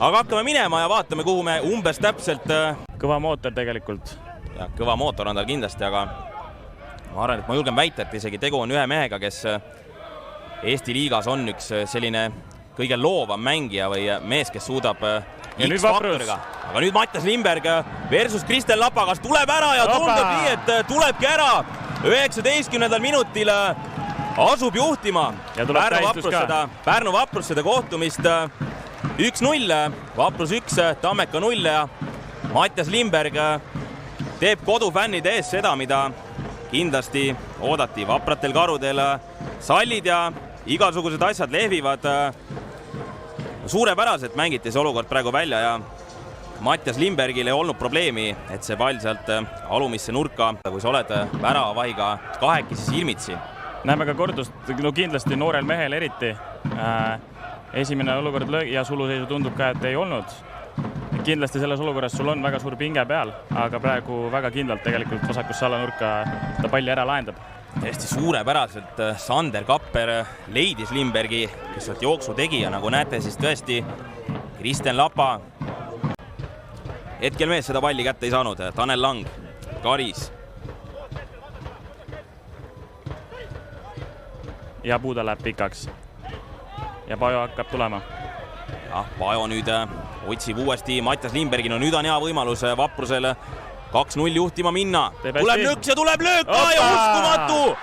aga hakkame minema ja vaatame, kuhu me umbes täpselt... Kõva mootor tegelikult. Ja, kõva mootor on tal kindlasti, aga ma arvan, et ma julgen väita, et isegi tegu on ühe mehega, kes Eesti liigas on üks selline kõige loovam mängija või mees, kes suudab X-faktoriga. Aga nüüd Mattias Lindberg versus Kristel Lapa, kas tuleb ära ja tundub nii, et tulebki ära. 19. minutil asub juhtima Pärnu Vaprus seda kohtumist 1-0, Vaprus 1, Tammeka 0 ja Mattias Lindberg teeb kodufännide ees seda, mida kindlasti oodati. Vapratel karudel sallid ja igasugused asjad lehvivad. Suurepäraselt mängiti see olukord praegu välja ja Mattias Lindbergil ei olnud probleemi, et see pall sealt alumisse nurka, kui sa oled väravavahiga kahekesi silmitsi. Näeme ka kordust, kindlasti noorel mehel eriti. Esimene olukord ja suluseisu tundub ka, et ei olnud. Kindlasti selles olukorras sul on väga suur pinge peal, aga praegu väga kindlalt tegelikult vasakusse alla nurka ta palli ära lahendab. Hästi suurepäraselt Sander Kapper leidis Lindbergi, kes sealt jooksu tegi ja nagu näete, siis tõesti Kristen Lapa hetkel mees seda palli kätte ei saanud. Tanel Lang, Karis. Ja Puuda läheb pikaks. Ja Pajo hakkab tulema. Ja, Pajo nüüd otsib uuesti Mattias Lindbergi. No nüüd on hea võimalus Vaprusel 2-0 juhtima minna. Tuleb nõks ja tuleb löök ja uskumatu!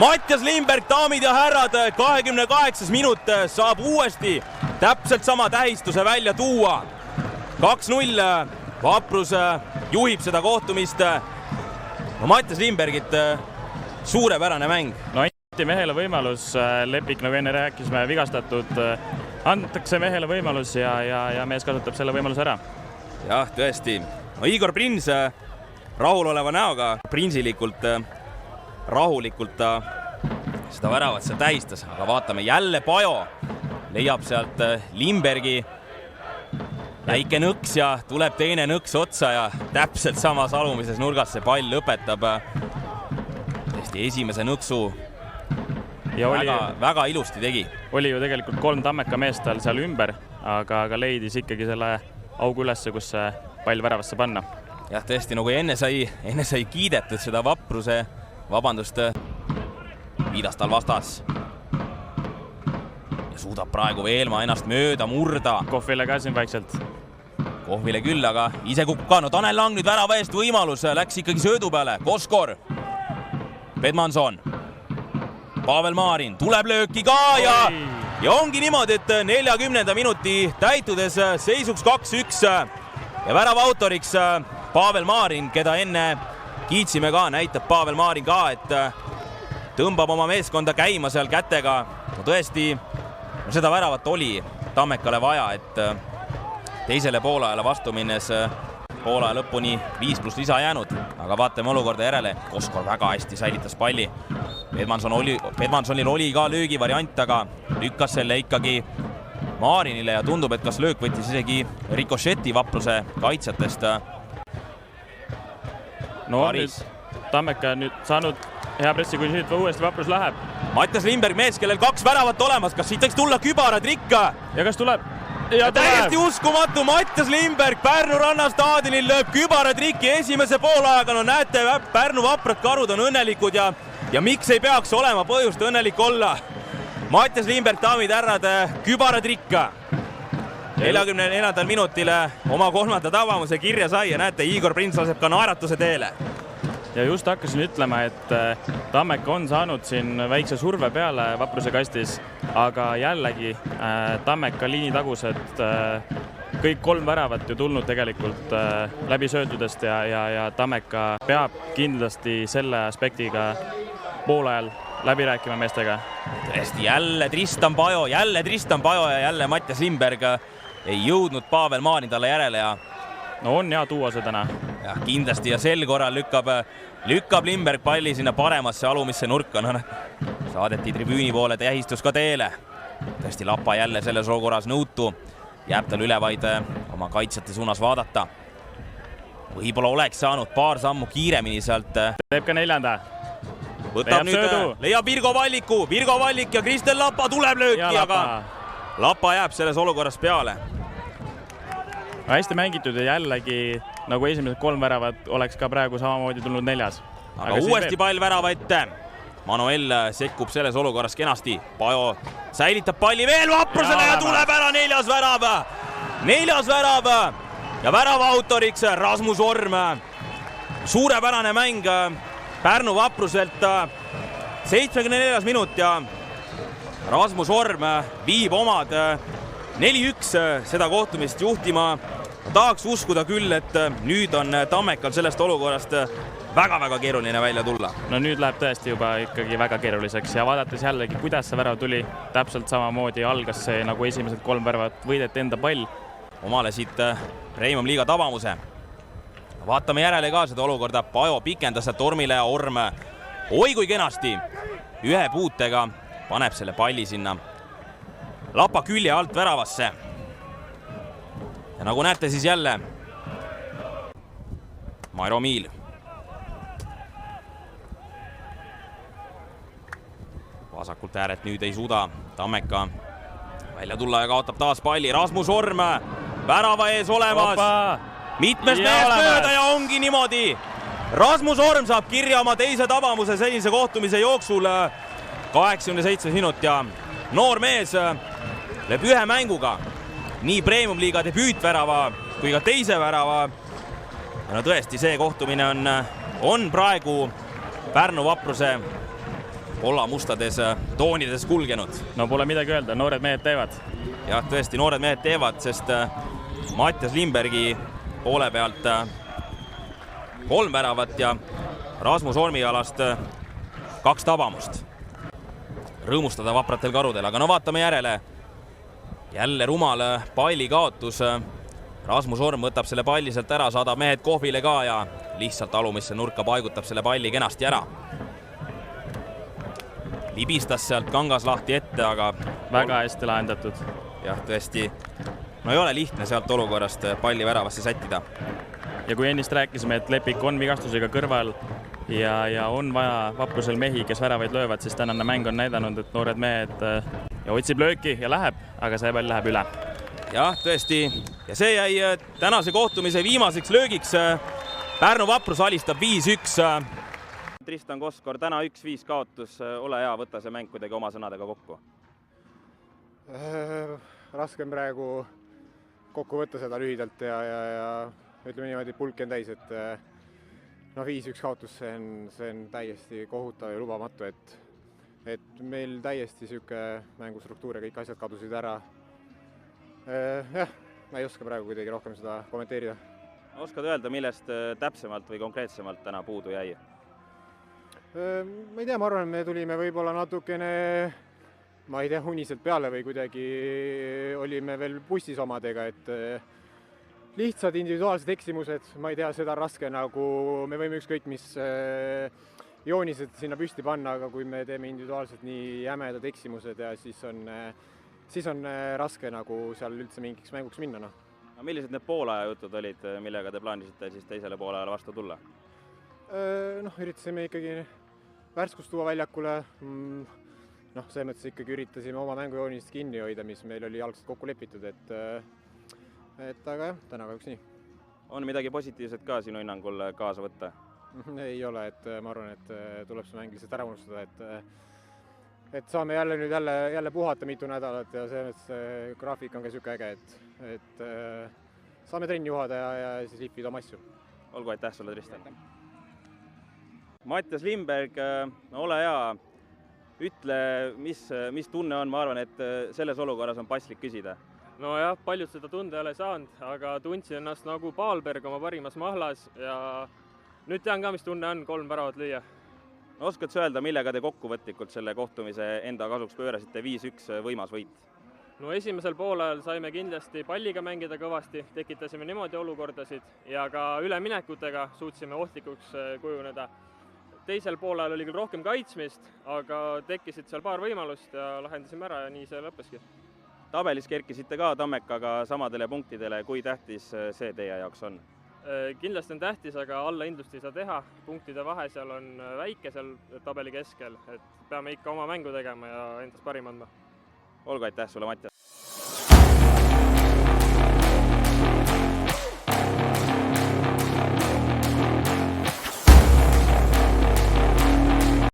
Mattias Lindberg, daamid ja härrad, 28. minut saab uuesti täpselt sama tähistuse välja tuua. 2-0, Vaprus juhib seda kohtumist. No, Mattias Lindbergit suurepärane mäng. No anti mehele võimalus, Lepik, nagu enne rääkisime, vigastatud. Antakse mehele võimalus ja mees kasutab selle võimaluse ära. Jah, tõesti. No, Igor Prins rahuloleva näoga, prinsilikult, rahulikult seda väravat seal tähistas, aga vaatame jälle Pajo leiab sealt Lindbergi väike nõks ja tuleb teine nõks otsa ja täpselt samas alumises nurgas see pall lõpetab tõesti esimese nõksu ja väga ilusti tegi. Oli ju tegelikult 3 Tammeka meest tal seal ümber, aga leidis ikkagi selle augu ülesse, kus see pall väravasse panna. Jah, tõesti, nagu enne sai kiidetud seda Vapruse, vabandust, Viidastal vastas. Ja suudab praegu Veelma ennast mööda murda. Kohvile ka siin vaikselt. Kohvile küll, aga ise kukub ka. No Tanel Lang nüüd värava eest võimalus, läks ikkagi söödu peale. Koskor, Pedmanson, Pavel Maarin, tuleb lööki ka ja ongi niimoodi, et 40. minuti täitudes seisuks 2-1 ja värava autoriks Pavel Maarin, keda enne kiitsime ka, näitab Pavel Maarin ka, et tõmbab oma meeskonda käima seal kätega. No tõesti, seda väravat oli Tammekale vaja, et teisele poolaajale vastu minnes poolaja lõpuni 5+ lisa jäänud, aga vaatame olukorda järele. Koskor väga hästi säilitas palli. Pedmansonil oli ka löögi variant, aga lükkas selle ikkagi Maarinile ja tundub, et kas löök võttis isegi rikošeti Vapruse kaitsjatest. No nüüd Tammeka nüüd saanud hea pressi, kui siit uuesti Vaprus läheb. Mattias Lindberg, mees, kellel 2 väravat olemas. Kas siit võiks tulla kübaratrikk? Ja kas tuleb? Ja täiesti uskumatu, Mattias Lindberg Pärnu rannastaadionil lööb kübaratriki esimese poolajaga. No näete, Pärnu Vaprad karud on õnnelikud ja miks ei peaks olema põhjust õnnelik olla? Mattias Lindberg, daamid härrad, kübaratrikk. 44. minutile oma 3. tabamuse kirja sai ja näete, Igor Prins laseb ka naeratuse teele. Ja just hakkasin ütlema, et Tammeka on saanud siin väikse surve peale Vapruse kastis, aga jällegi Tammeka liinitagused, kõik 3 väravat ju tulnud tegelikult läbi söötudest ja Tammeka peab kindlasti selle aspektiga poolajal läbi rääkima meestega. Tõesti, jälle Tristan Pajo ja jälle Mattias Lindberg ei jõudnud Pavel Maarin talle järele ja no on hea tuua see täna. Ja kindlasti ja sel korral lükkab Lindberg palli sinna paremasse alumisse nurka. No, saadeti tribüüni poole, tähistus ka teele. Tõesti Lapa jälle selles olukorras nõutu. Jääb tal üle vaid oma kaitsjate suunas vaadata. Võib-olla oleks saanud paar sammu kiiremini sealt. Teeb ka 4. Võtab nüüd, leiab Virgo Vallik ja Kristel Lapa tuleb lööki, aga Lapa jääb selles olukorras peale. hästi mängitud ja jällegi nagu esimesed 3 väravat oleks ka praegu samamoodi tulnud 4. Aga uuesti pall värava ette. Manuel sekkub selles olukorras kenasti. Pajo säilitab palli veel Vaprusele ja tuleb ära 4. värav. 4. värav ja värava autoriks Rasmus Orm. Suurepärane mäng Pärnu Vapruselt. 74. minut ja Rasmus Orm viib omad 4-1 seda kohtumist juhtima. Tahaks uskuda küll, et nüüd on Tammekal sellest olukorrast väga-väga keeruline välja tulla. No nüüd läheb tõesti juba ikkagi väga keeruliseks ja vaadates jällegi, kuidas see värav tuli, täpselt samamoodi algas see nagu esimesed 3 väravat, võideti enda pall. Omale siit Premium-liiga tabamuse. Vaatame järele ka seda olukorda. Pajo pikendas Tormile ja Orm. Oi kui kenasti. Ühe puutega paneb selle palli sinna lapa külje alt väravasse. Ja nagu näete siis jälle Mairo Miil. Vasakult ääret nüüd ei suuda Tammeka välja tulla ja kaotab taas palli. Rasmus Orm värava ees olemas. Mitmes mees mööda ja ongi niimoodi. Rasmus Orm saab kirja oma teise tabamuse senise kohtumise jooksul. 87 minut ja noor mees lööb ühe mänguga nii Premium-liiga debüütvärava kui ka teise värava. Ja no tõesti, see kohtumine on praegu Pärnu Vapruse kolla-mustades toonides kulgenud. No pole midagi öelda, noored mehed teevad. Jah, tõesti, noored mehed teevad, sest Mattias Limbergi poole pealt 3 väravat ja Rasmus Ormi alast 2 tabamust. Rõõmustada vapratel karudel, aga no vaatame järele. Jälle rumal palli kaotus. Rasmus Orm võtab selle palli sealt ära, saadab mehed kohvile ka ja lihtsalt alumisse nurka paigutab selle palli kenasti ära. Libistas sealt Kangas lahti ette, aga väga hästi lahendatud. Jah, tõesti. No ei ole lihtne sealt olukorrast palli väravasse sättida. Ja kui ennist rääkisime, et Lepik on vigastusega kõrval ja on vaja Vaprusel mehi, kes väravaid löövad, siis tänane mäng on näidanud, et noored mehed ja otsib lööki ja läheb, aga see pall läheb üle. Jah, tõesti. Ja see jäi tänase kohtumise viimaseks löögiks. Pärnu Vaprus alistab 5-1. Tristan Koskor, täna 1-5 kaotus. Ole hea, võta see mäng kuidagi oma sõnadega kokku. Raske on praegu kokku võtta seda lühidalt ja ütleme niimoodi, pulk on täis, et 5-1 kaotus, see on täiesti kohutav ja lubamatu, et meil täiesti sihuke mängustruktuur ja kõik asjad kadusid ära. Jah, ma ei oska praegu kuidagi rohkem seda kommenteerida. Oskad öelda, millest täpsemalt või konkreetsemalt täna puudu jäi? Ma ei tea, ma arvan, me tulime võib-olla natukene, ma ei tea, uniselt peale või kuidagi olime veel bussis omadega, et lihtsad individuaalsed eksimused, ma ei tea, seda raske nagu, me võime ükskõik mis joonised sinna püsti panna, aga kui me teeme individuaalselt nii jämedad eksimused ja siis on raske nagu seal üldse mingiks mänguks minna. No, millised need poolaja jutud olid, millega te plaanisite siis teisele poolajale vastu tulla? Üritasime ikkagi värskust tuua väljakule. See mõttes ikkagi üritasime oma mängujoonist kinni hoida, mis meil oli algselt kokku lepitud, aga jah, täna kahjuks nii. On midagi positiivset ka sinu hinnangul kaasa võtta? Ei ole, et ma arvan, et tuleb see mäng lihtsalt ära unustada, et saame jälle puhata mitu nädalat ja see graafik on ka siuke äge, et saame trenni juhada ja siis lipida oma asju. Olgu, aitäh sulle, Tristan. Mattias Limberg, ole hea, ütle, mis tunne on, ma arvan, et selles olukorras on paslik küsida. No jah, paljud seda tunda ei ole saanud, aga tundsin ennast nagu Paalberg oma parimas mahlas ja nüüd tean ka, mis tunne on 3 väravat lüüa. No, oskad sa öelda, millega te kokkuvõtlikult selle kohtumise enda kasuks pöörasite 5-1 võimas võit? No esimesel poolajal saime kindlasti palliga mängida kõvasti, tekitasime niimoodi olukordasid ja ka üleminekutega suutsime ohtlikuks kujuneda. Teisel poolajal oli küll rohkem kaitsmist, aga tekkisid seal paar võimalust ja lahendasime ära ja nii see lõppeski. Tabelis kerkisite ka Tammekaga samadele punktidele, kui tähtis see teie jaoks on? Kindlasti on tähtis, aga allahindlust ei saa teha. Punktide vahe seal on väike seal tabeli keskel, et peame ikka oma mängu tegema ja endast parim andma. Olgu, aitäh sulle, Mattias!